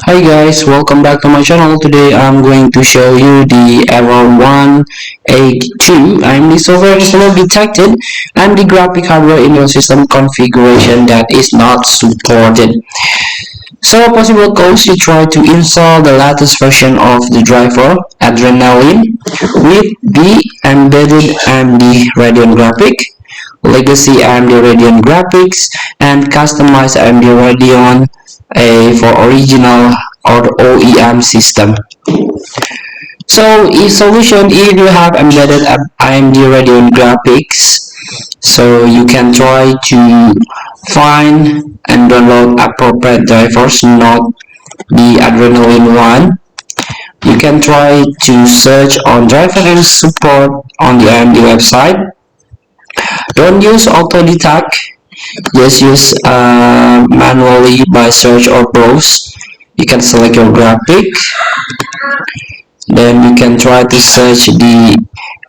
Hi guys, welcome back to my channel. Today I'm going to show you the error 182 AMD software is not detected and the graphic hardware in your system configuration that is not supported. So possible cause, you try to install the latest version of the driver Adrenaline with the embedded AMD Radeon graphic, legacy AMD Radeon graphics, and customized AMD Radeon for original or OEM system. So in solution, if you have embedded AMD Radeon graphics, so you can try to find and download appropriate drivers, not the Adrenaline one. You can try to search on driver and support on the AMD website. Don't use auto detect, just use manually by search or browse. You can select your graphic, then you can try to search the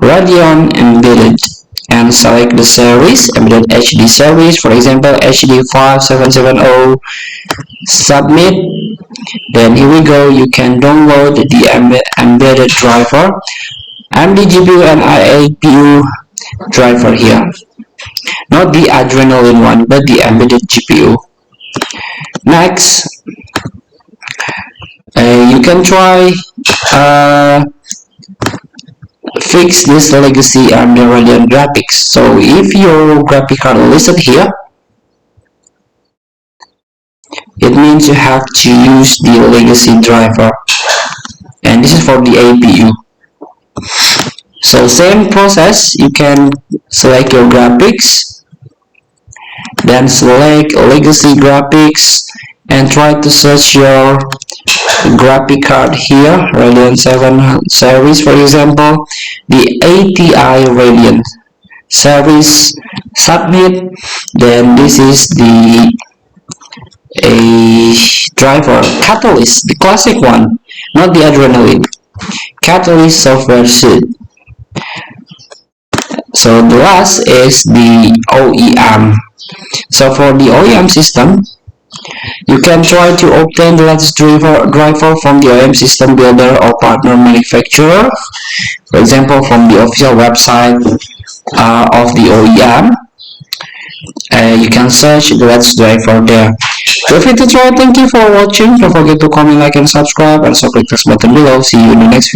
Radeon embedded and select the series, embedded HD series, for example HD 5770. Submit. Then here we go, you can download the embedded driver, AMD GPU and IAPU driver here, not the Adrenaline one but the embedded GPU. Next, you can try fix this legacy AMD Radeon graphics. So if your graphic card listed here, it means you have to use the legacy driver, and this is for the APU. So same process, you can select your graphics, then select legacy graphics and try to search your graphic card here, Radeon 7 series, for example the ATI Radeon series. Submit. Then this is the driver Catalyst, the classic one, not the Adrenaline. Catalyst software suite. So the last is the OEM. So for the OEM system, you can try to obtain the latest driver from the OEM system builder or partner manufacturer, for example from the official website of the OEM. You can search the latest driver there. Feel free to try. Thank you for watching. Don't forget to comment, like, and subscribe, and also click this button below. See you in the next video.